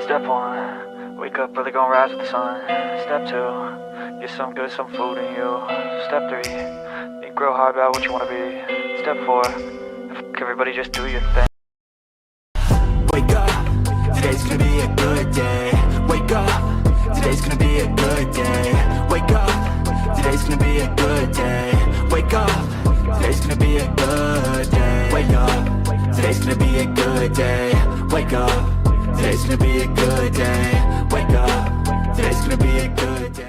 Step one, wake up early, gonna rise with the sun. Step two, get some good, some food in you. Step three, think real hard about what you wanna be. Step four, everybody just do your thing. Wake up, today's gonna be a good day. Wake up, today's gonna be a good day. Wake up, today's gonna be a good day. Wake up, today's gonna be a good day. Wake up, today's gonna be a good day. Wake up, today's gonna be a good day. Wake up, today's gonna be a good day.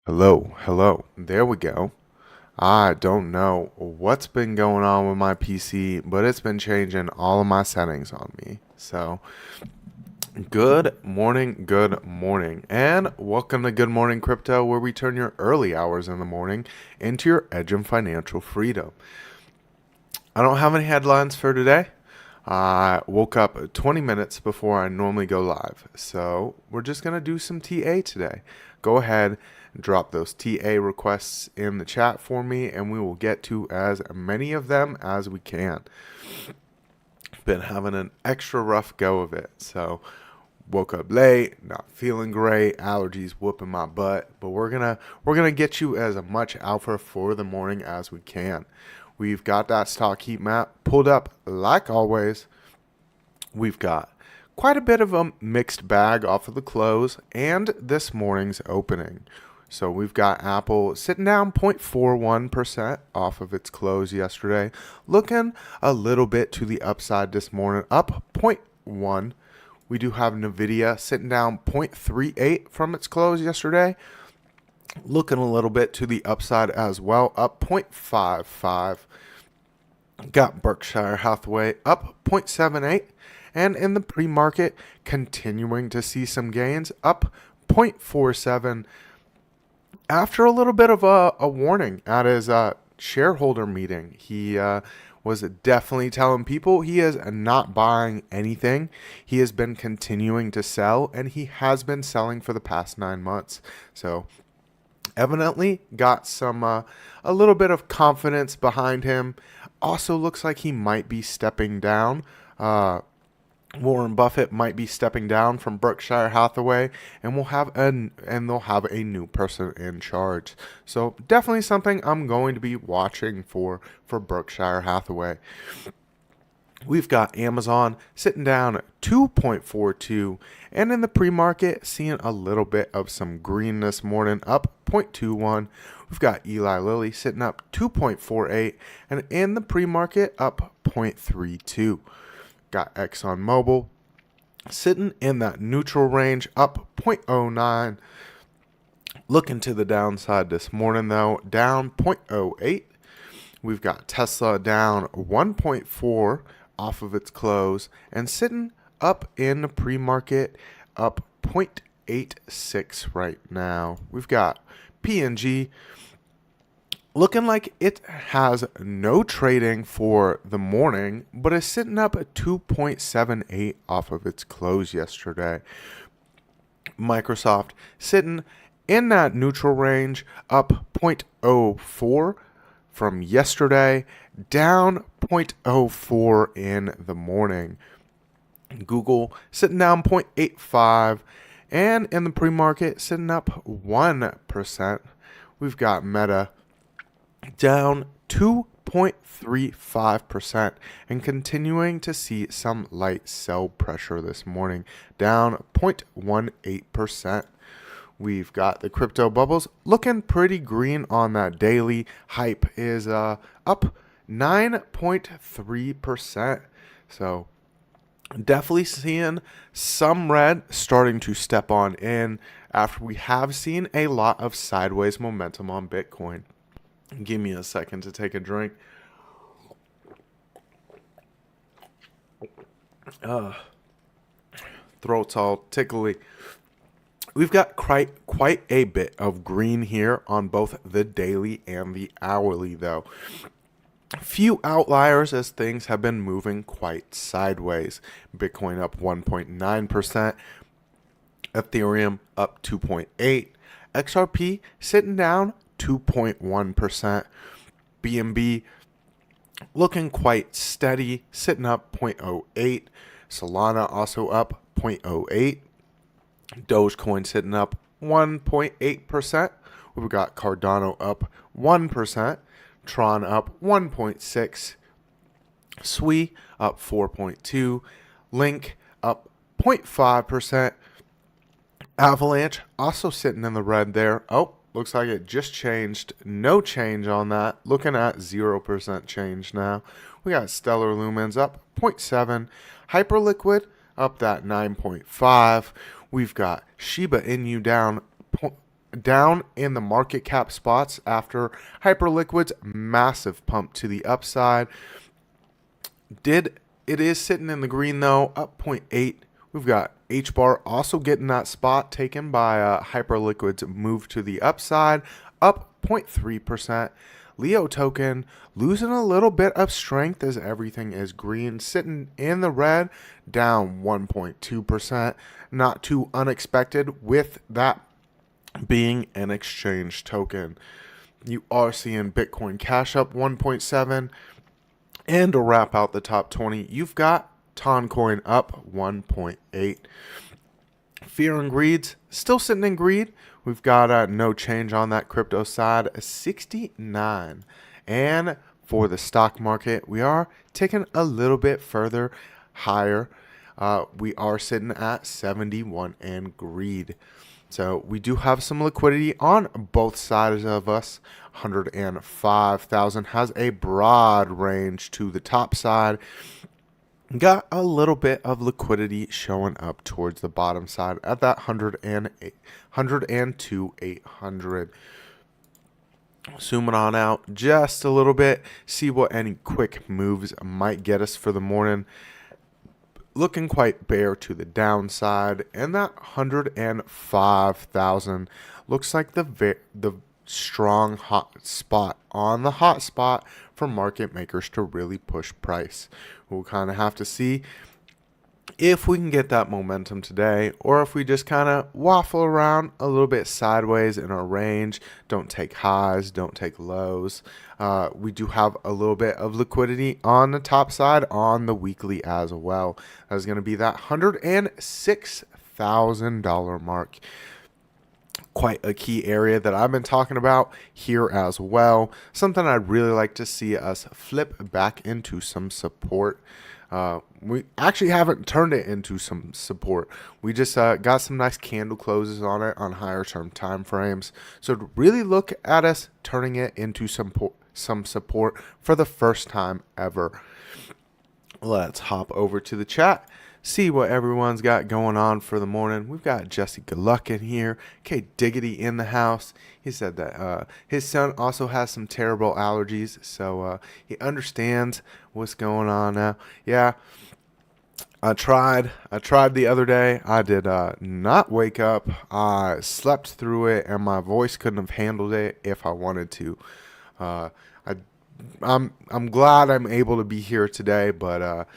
Hello. There we go. I don't know what's been going on with my PC, but it's been changing all of my settings on me. So, good morning, and welcome to Good Morning Crypto, where we turn your early hours in the morning into your edge of financial freedom. I don't have any headlines for today. I woke up 20 minutes before I normally go live, so we're just going to do some TA today. Go ahead and drop those TA requests in the chat for me, and we will get to as many of them as we can. Been having an extra rough go of it, so woke up late, not feeling great, allergies whooping my butt, but we're gonna get you as much alpha for the morning as we can. We've got that stock heat map pulled up like always. We've got quite a bit of a mixed bag off of the close and this morning's opening. So we've got Apple sitting down 0.41% off of its close yesterday, looking a little bit to the upside this morning, up 0.1. We do have Nvidia sitting down 0.38 from its close yesterday, looking a little bit to the upside as well, up 0.55. Got Berkshire Hathaway up 0.78, and in the pre-market continuing to see some gains, up 0.47 after a little bit of a warning at his shareholder meeting. He was definitely telling people he is not buying anything. He has been continuing to sell, and he has been selling for the past 9 months. So evidently got some a little bit of confidence behind him. Also looks like he might be stepping down. Warren Buffett might be stepping down from Berkshire Hathaway, and they'll have a new person in charge. So definitely something I'm going to be watching for Berkshire Hathaway. We've got Amazon sitting down at 2.42, and in the pre-market seeing a little bit of some green this morning, up 0.21. We've got Eli Lilly sitting up 2.48, and in the pre-market up 0.32. Got ExxonMobil sitting in that neutral range, up 0.09. Looking to the downside this morning though, down 0.08. We've got Tesla down 1.4 off of its close, and sitting up in the pre-market, up 0.86 right now. We've got P&G looking like it has no trading for the morning, but is sitting up at 2.78 off of its close yesterday. Microsoft sitting in that neutral range, up 0.04 from yesterday, down 0.04 in the morning. Google sitting down 0.85, and in the pre-market sitting up 1%. We've got Meta down 2.35% and continuing to see some light sell pressure this morning, down 0.18%. We've got the crypto bubbles looking pretty green on that daily. Hype is up 9.3%. So definitely seeing some red starting to step on in after we have seen a lot of sideways momentum on Bitcoin. Give me a second to take a drink. Throat's all tickly. We've got quite a bit of green here on both the daily and the hourly, though. Few outliers as things have been moving quite sideways. Bitcoin up 1.9%, Ethereum up 2.8%, XRP sitting down 2.1%, BNB looking quite steady, sitting up 0.08%, Solana also up 0.08%, Dogecoin sitting up 1.8%. We've got Cardano up 1%, Tron up 1.6%, Sui up 4.2%, Link up 0.5%, Avalanche also sitting in the red there. Oh, looks like it just changed. No change on that. Looking at 0% change now. We got Stellar Lumens up 0.7%, Hyperliquid up that 9.5%. We've got Shiba Inu down in the market cap spots after Hyperliquid's massive pump to the upside. It is sitting in the green though, up 0.8%. We've got HBAR also getting that spot taken by Hyperliquid's move to the upside, up 0.3%. Leo token losing a little bit of strength as everything is green, sitting in the red, down 1.2%. Not too unexpected with that being an exchange token. You are seeing Bitcoin Cash up 1.7%. And to wrap out the top 20, you've got Toncoin up 1.8%. Fear and Greed's still sitting in greed. We've got no change on that crypto side, 69. And for the stock market, we are taking a little bit further higher. We are sitting at 71 and greed. So we do have some liquidity on both sides of us. 105,000 has a broad range to the top side. Got a little bit of liquidity showing up towards the bottom side at that 102,800. Zooming on out just a little bit, see what any quick moves might get us for the morning. Looking quite bare to the downside, and that 105,000 looks like the strong hot spot on the hot spot for market makers to really push price. We'll kind of have to see if we can get that momentum today, or if we just kind of waffle around a little bit sideways in our range. Don't take highs, don't take lows. We do have a little bit of liquidity on the top side on the weekly as well. That is going to be that $106,000 mark. Quite a key area that I've been talking about here as well. Something I'd really like to see us flip back into some support. We actually haven't turned it into some support. We just got some nice candle closes on it on higher term time frames. So to really look at us turning it into some support for the first time ever. Let's hop over to the chat. See what everyone's got going on for the morning. We've got Jesse Gluck in here. K Diggity in the house. He said that his son also has some terrible allergies, so he understands what's going on now. Yeah, I tried the other day. I did not wake up. I slept through it, and my voice couldn't have handled it if I wanted to. I'm glad I'm able to be here today, but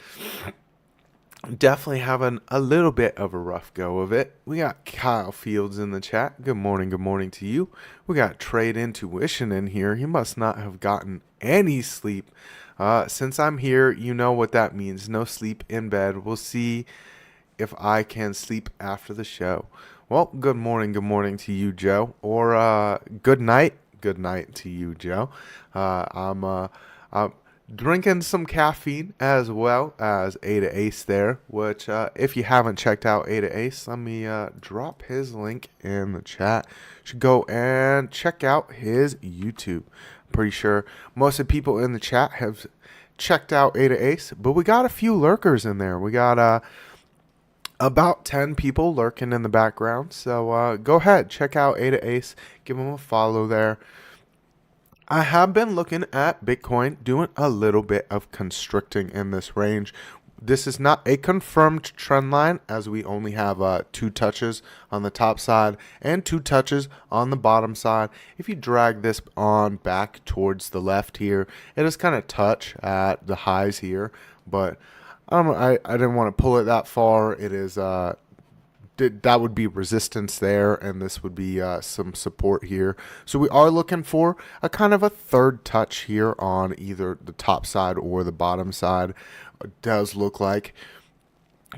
Definitely having a little bit of a rough go of it. We got Kyle Fields in the chat. Good morning to you. We got Trade Intuition in here. He must not have gotten any sleep. Since I'm here, you know what that means. No sleep in bed. We'll see if I can sleep after the show. Well, good morning to you, Joe. Or good night to you, Joe. I'm drinking some caffeine as well as Ada Ace there, which if you haven't checked out Ada Ace, let me drop his link in the chat. You should go and check out his YouTube. Pretty sure most of the people in the chat have checked out Ada Ace, but we got a few lurkers in there. We got about 10 people lurking in the background. So go ahead, check out Ada Ace, give them a follow there. I have been looking at Bitcoin doing a little bit of constricting in this range. This is not a confirmed trend line, as we only have 2 touches on the top side and 2 touches on the bottom side. If you drag this on back towards the left here, it is kind of touch at the highs here, but I didn't want to pull it that far. It is that would be resistance there, and this would be some support here. So we are looking for a kind of a third touch here on either the top side or the bottom side. It does look like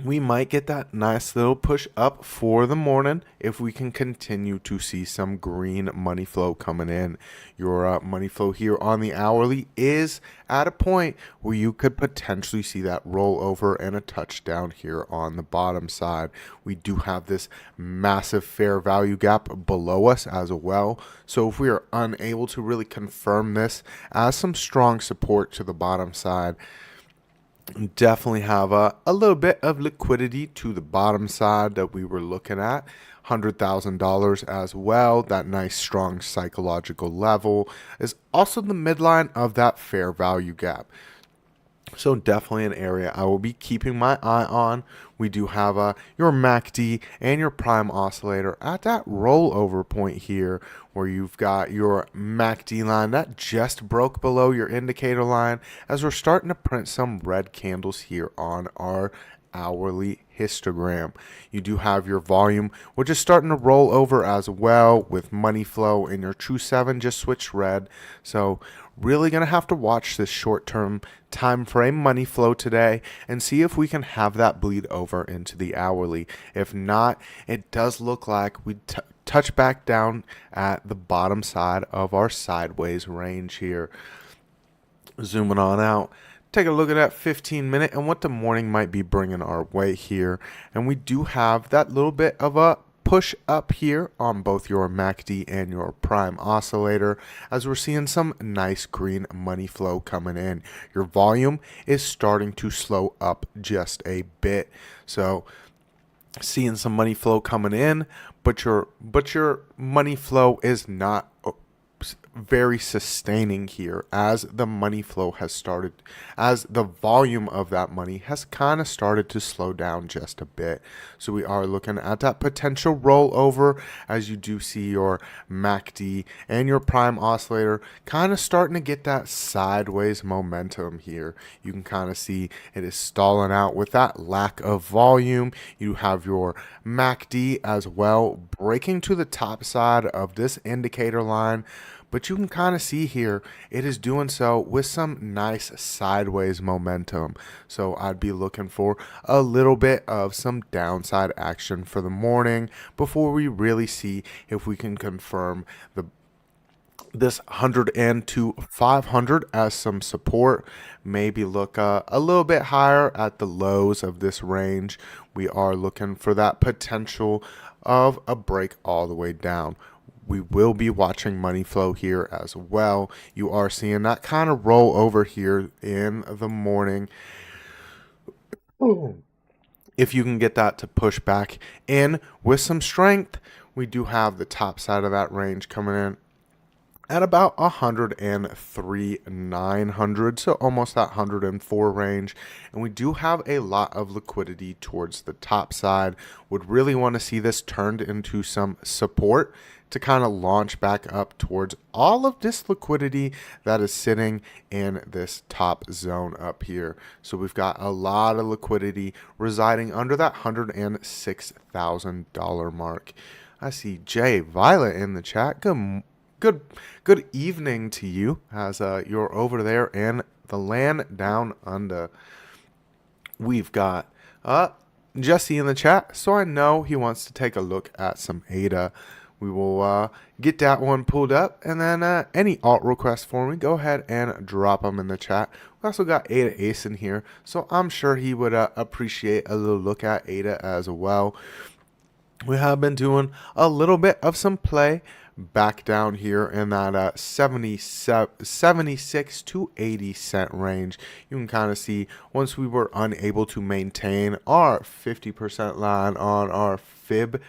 we might get that nice little push up for the morning if we can continue to see some green money flow coming in. Your money flow here on the hourly is at a point where you could potentially see that roll over and a touchdown here on the bottom side. We do have this massive fair value gap below us as well. So if we are unable to really confirm this as some strong support to the bottom side, definitely have a little bit of liquidity to the bottom side that we were looking at. $100,000 as well. That nice strong psychological level is also the midline of that fair value gap. So definitely an area I will be keeping my eye on. We do have your MACD and your prime oscillator at that rollover point here, where you've got your MACD line that just broke below your indicator line, as we're starting to print some red candles here on our hourly histogram. You do have your volume, which is starting to roll over as well, with money flow, and your true 7 just switched red. So really going to have to watch this short-term time frame money flow today and see if we can have that bleed over into the hourly. If not, it does look like we touch back down at the bottom side of our sideways range here. Zooming on out, take a look at that 15-minute and what the morning might be bringing our way here. And we do have that little bit of a push up here on both your MACD and your prime oscillator, as we're seeing some nice green money flow coming in. Your volume is starting to slow up just a bit. So seeing some money flow coming in, but your money flow is not very sustaining here, as the money flow has started, as the volume of that money has kind of started to slow down just a bit. So we are looking at that potential rollover, as you do see your MACD and your prime oscillator kind of starting to get that sideways momentum here. You can kind of see it is stalling out with that lack of volume. You have your MACD as well breaking to the top side of this indicator line, but you can kind of see here it is doing so with some nice sideways momentum. So I'd be looking for a little bit of some downside action for the morning before we really see if we can confirm this 100 to 500 as some support. Maybe look a little bit higher at the lows of this range. We are looking for that potential of a break all the way down. We will be watching money flow here as well. You are seeing that kind of roll over here in the morning. If you can get that to push back in with some strength, we do have the top side of that range coming in at about 103,900, so almost that 104 range. And we do have a lot of liquidity towards the top side. Would really want to see this turned into some support to kind of launch back up towards all of this liquidity that is sitting in this top zone up here. So we've got a lot of liquidity residing under that $106,000 mark. I see Jay Violet in the chat. Good evening to you as you're over there in the land down under. We've got Jesse in the chat, so I know he wants to take a look at some ADA. We will get that one pulled up, and then any alt requests for me, go ahead and drop them in the chat. We also got ADA Ace in here, so I'm sure he would appreciate a little look at ADA as well. We have been doing a little bit of some play back down here in that 76 to 80 cent range. You can kind of see once we were unable to maintain our 50% line on our fib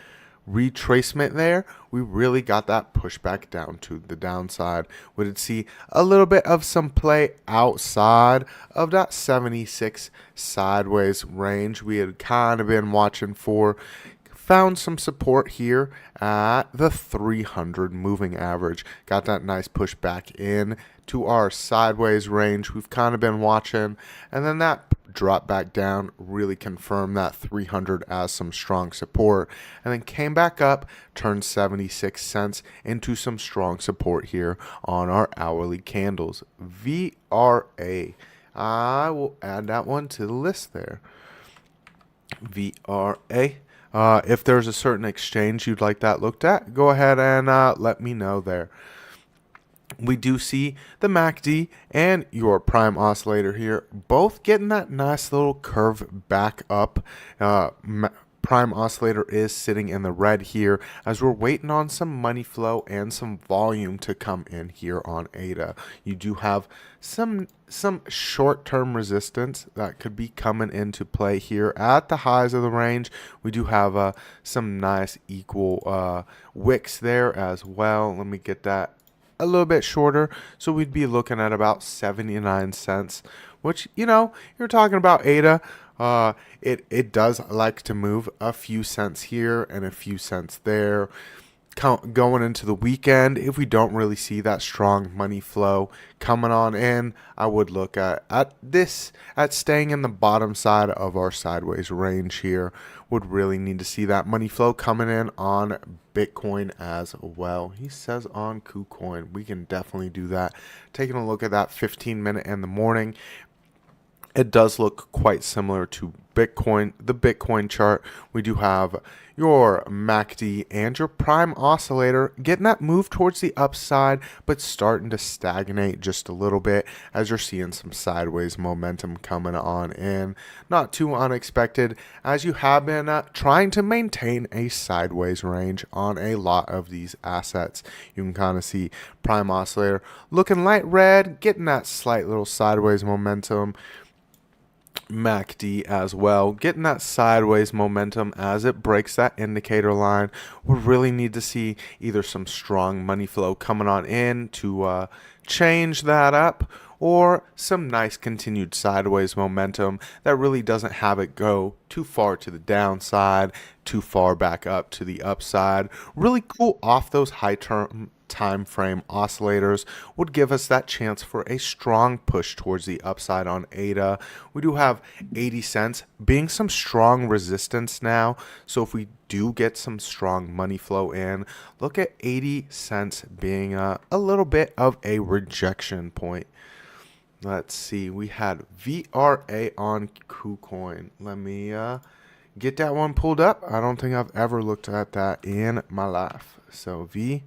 retracement there, we really got that pushback down to the downside. We did see a little bit of some play outside of that 76 sideways range we had kind of been watching for. Found some support here at the 300 moving average. Got that nice push back in to our sideways range we've kind of been watching. And then that drop back down, really confirmed that 300 as some strong support. And then came back up, turned 76 cents into some strong support here on our hourly candles. VRA. I will add that one to the list there. VRA. If there's a certain exchange you'd like that looked at, go ahead and let me know there. We do see the MACD and your prime oscillator here both getting that nice little curve back up. Prime oscillator is sitting in the red here as we're waiting on some money flow and some volume to come in here on ADA. You do have some short-term resistance that could be coming into play here at the highs of the range. We do have some nice equal wicks there as well. Let me get that a little bit shorter. So we'd be looking at about 79 cents, which, you know, you're talking about ADA. It does like to move a few cents here and a few cents there. Going into the weekend, if we don't really see that strong money flow coming on in, I would look at staying in the bottom side of our sideways range here. Would really need to see that money flow coming in on Bitcoin as well. He says on KuCoin, we can definitely do that. Taking a look at that 15-minute in the morning, it does look quite similar to Bitcoin, the Bitcoin chart. We do have your MACD and your prime oscillator getting that move towards the upside, but starting to stagnate just a little bit as you're seeing some sideways momentum coming on in. Not too unexpected as you have been trying to maintain a sideways range on a lot of these assets. You can kind of see prime oscillator looking light red, getting that slight little sideways momentum. MACD as well, getting that sideways momentum as it breaks that indicator line. We really need to see either some strong money flow coming on in to change that up, or some nice continued sideways momentum that really doesn't have it go too far to the downside, too far back up to the upside. Really cool off those high time frame oscillators would give us that chance for a strong push towards the upside on ADA. We do have 80 cents being some strong resistance now, so if we do get some strong money flow in, look at 80 cents being a little bit of a rejection point. Let's see, we had VRA on KuCoin. Let me get that one pulled up. I don't think I've ever looked at that in my life. So VRA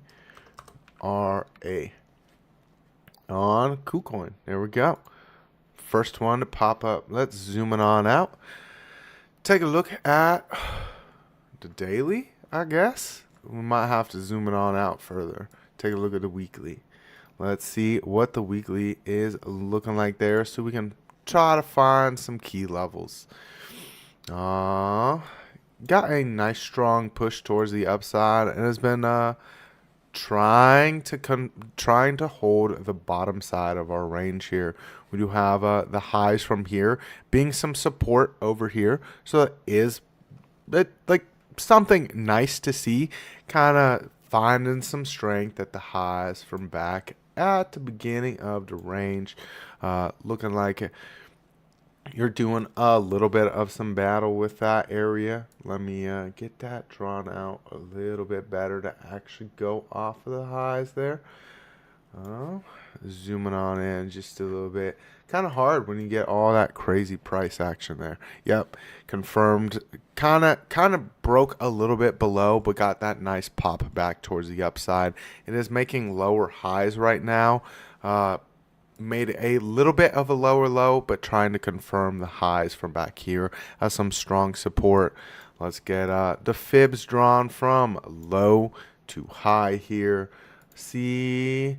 on KuCoin. There we go. First one to pop up. Let's zoom it on out. Take a look at the daily, I guess. We might have to zoom it on out further. Take a look at the weekly. Let's see what the weekly is looking like there so we can try to find some key levels. Got a nice strong push towards the upside and has been trying to hold the bottom side of our range here. We do have the highs from here being some support over here, so that is like something nice to see, kind of finding some strength at the highs from back at the beginning of the range. Looking like you're doing a little bit of some battle with that area. Let me get that drawn out a little bit better to actually go off of the highs there. Zooming on in just a little bit. Kind of hard when you get all that crazy price action there. Yep, confirmed. Kind of broke a little bit below, but got that nice pop back towards the upside. It is making lower highs right now. Made a little bit of a lower low, but trying to confirm the highs from back here as some strong support. Let's get the fibs drawn from low to high here. See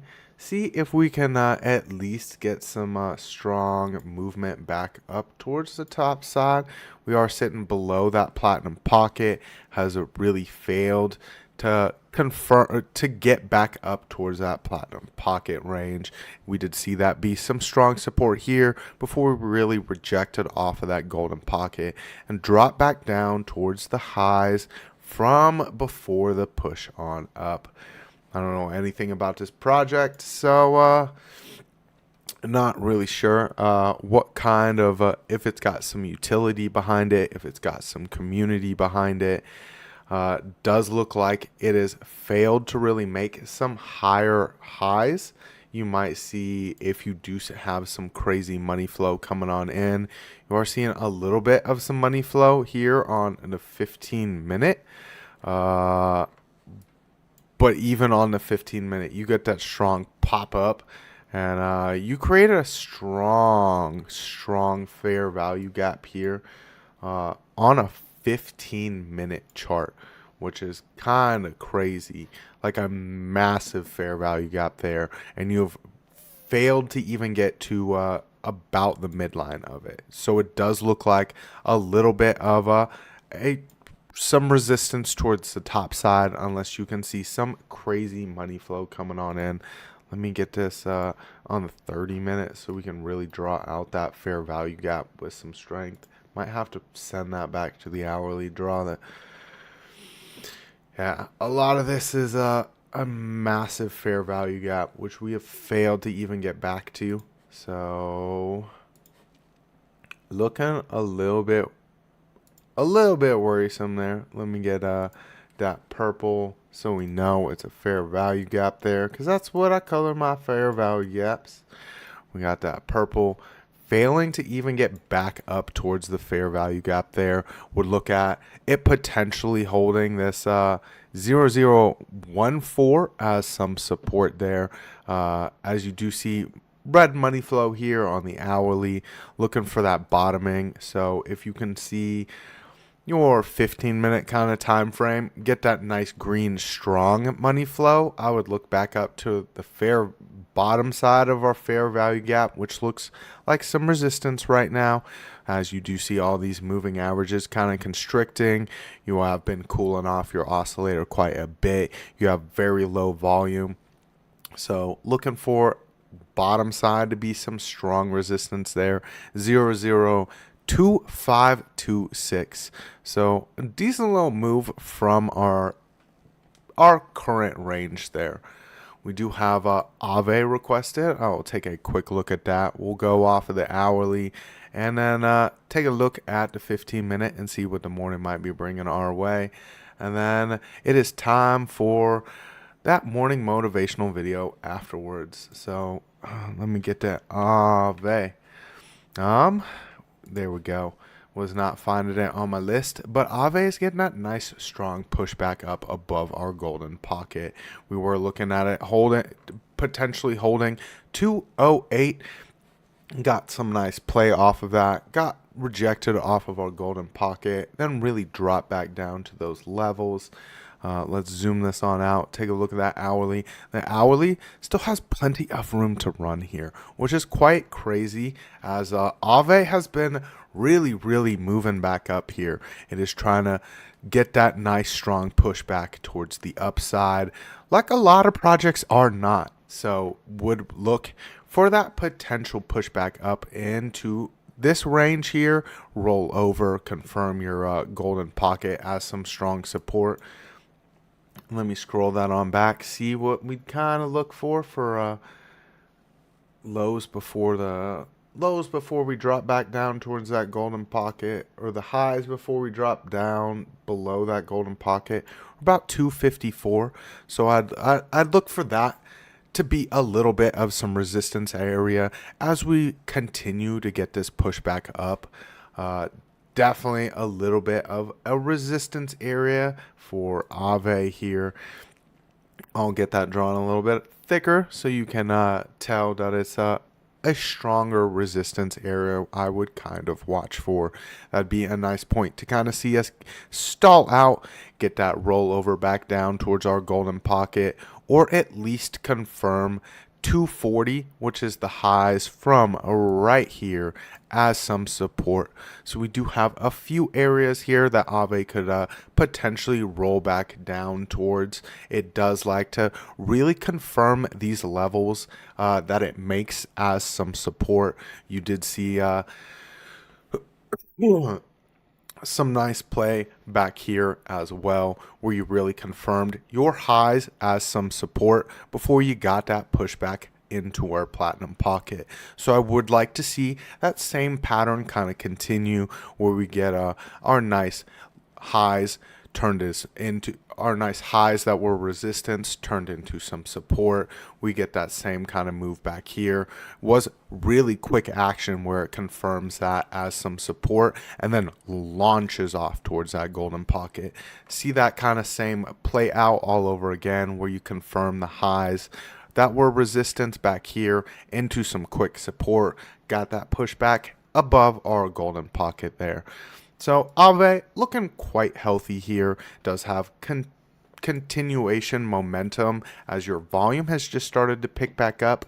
if we can at least get some strong movement back up towards the top side. We are sitting below that platinum pocket. Has really failed to confirm to get back up towards that platinum pocket range. We did see that be some strong support here before we really rejected off of that golden pocket and dropped back down towards the highs from before the push on up. I don't know anything about this project, so not really sure what kind of if it's got some utility behind it, if it's got some community behind it. Does look like it has failed to really make some higher highs. You might see if you do have some crazy money flow coming on in. You are seeing a little bit of some money flow here on the 15-minute. But even on the 15-minute, you get that strong pop up. And you created a strong fair value gap here on a 15-minute chart, which is kind of crazy, like a massive fair value gap there, and you've failed to even get to about the midline of it. So it does look like a little bit of some resistance towards the top side, unless you can see some crazy money flow coming on in. Let me get this on the 30-minute so we can really draw out that fair value gap with some strength. Might have to send that back to the hourly, draw that. Yeah, a lot of this is a massive fair value gap, which we have failed to even get back to. So looking a little bit worrisome there. Let me get that purple so we know it's a fair value gap there, because that's what I color my fair value gaps. We got that purple. Failing to even get back up towards the fair value gap there. Would look at it potentially holding this 0014 as some support there. As you do see red money flow here on the hourly, looking for that bottoming. So if you can see your 15-minute kind of time frame, get that nice green strong money flow, I would look back up to the fair bottom side of our fair value gap, which looks like some resistance right now, as you do see all these moving averages kind of constricting. You have been cooling off your oscillator quite a bit. You have very low volume, so looking for bottom side to be some strong resistance there. 0.2526. So a decent little move from our current range there. We do have Ave requested. I'll take a quick look at that. We'll go off of the hourly and then take a look at the 15-minute and see what the morning might be bringing our way. And then it is time for that morning motivational video afterwards. So let me get that Ave. There we go. Was not finding it on my list, but Ave is getting that nice strong pushback up above our golden pocket. We were looking at it potentially holding 208. Got some nice play off of that. Got rejected off of our golden pocket, then really dropped back down to those levels. Let's zoom this on out. Take a look at that hourly. The hourly still has plenty of room to run here, which is quite crazy as Aave has been really moving back up here. It is trying to get that nice strong pushback towards the upside, like a lot of projects are not. So would look for that potential pushback up into this range here, roll over, confirm your golden pocket as some strong support. Let me scroll that on back, see what we kind of look for lows before we drop back down towards that golden pocket, or the highs before we drop down below that golden pocket, about 254. So I'd look for that to be a little bit of some resistance area as we continue to get this pushback up. Definitely a little bit of a resistance area for Aave here. I'll get that drawn a little bit thicker so you can tell that it's a stronger resistance area I would kind of watch for. That'd be a nice point to kind of see us stall out, get that rollover back down towards our golden pocket, or at least confirm 240, which is the highs from right here, as some support. So we do have a few areas here that Aave could potentially roll back down towards. It does like to really confirm these levels that it makes as some support. You did see some nice play back here as well, where you really confirmed your highs as some support before you got that pushback into our platinum pocket. So I would like to see that same pattern kind of continue, where we get our nice highs turned into our nice highs that were resistance turned into some support. We get that same kind of move back here. Was really quick action where it confirms that as some support and then launches off towards that golden pocket. See that kind of same play out all over again, where you confirm the highs that were resistance back here into some quick support. Got that pushback above our golden pocket there. So Aave looking quite healthy here. Does have continuation momentum as your volume has just started to pick back up.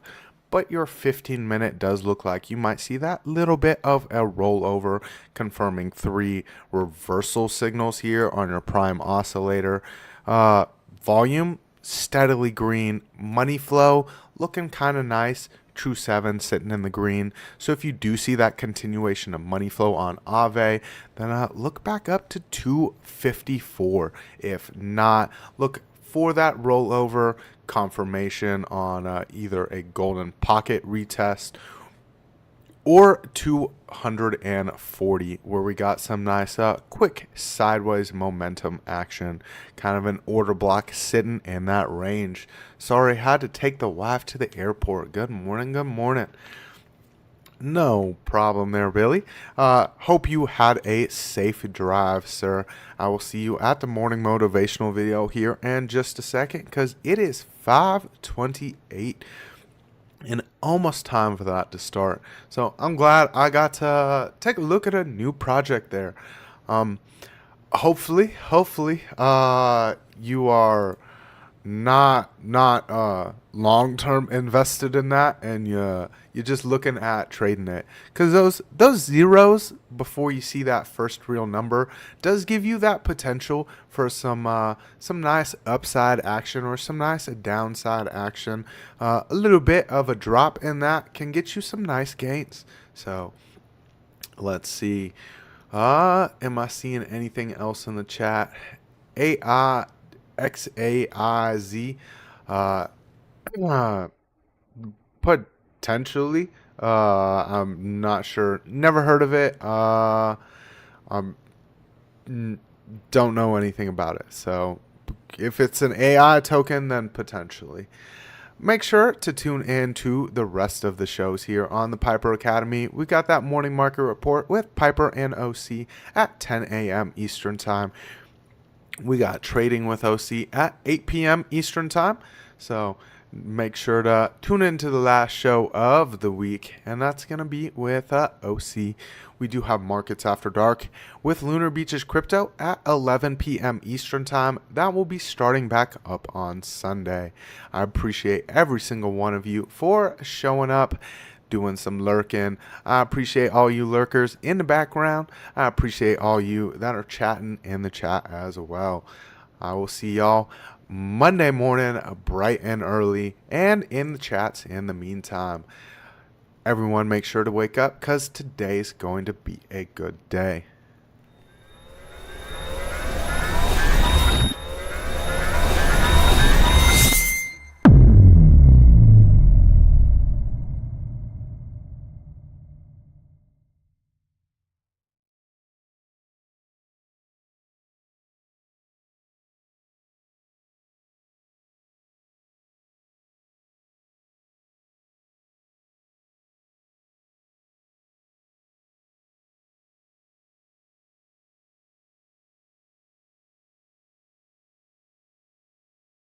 But your 15-minute does look like you might see that little bit of a rollover, confirming 3 reversal signals here on your prime oscillator. Volume steadily green, money flow looking kind of nice. True 7 sitting in the green. So if you do see that continuation of money flow on Aave, then look back up to 254. If not, look for that rollover confirmation on either a golden pocket retest or 240, where we got some nice quick sideways momentum action, kind of an order block sitting in that range. Sorry, had to take the wife to the airport. Good morning. No problem there, Billy. Hope you had a safe drive, sir. I will see you at the morning motivational video here in just a second, because it is 5:28 and almost time for that to start. So I'm glad I got to take a look at a new project there. Hopefully, you are not long-term invested in that, and you're just looking at trading it, because those zeros before you see that first real number does give you that potential for some nice upside action or some nice downside action. A little bit of a drop in that can get you some nice gains. So let's see, am I seeing anything else in the chat? XAIZ, potentially. I'm not sure. Never heard of it. Don't know anything about it. So if it's an AI token, then potentially. Make sure to tune in to the rest of the shows here on the Piper Academy. We got that morning market report with Piper and OC at 10 a.m. Eastern Time. We got trading with OC at 8 p.m. Eastern Time. So make sure to tune into the last show of the week, and that's going to be with OC. We do have Markets After Dark with Lunar Beaches Crypto at 11 p.m. Eastern Time. That will be starting back up on Sunday. I appreciate every single one of you for showing up, doing some lurking. I appreciate all you lurkers in the background. I appreciate all you that are chatting in the chat as well. I will see y'all Monday morning, bright and early, and in the chats in the meantime. Everyone make sure to wake up, because today's going to be a good day.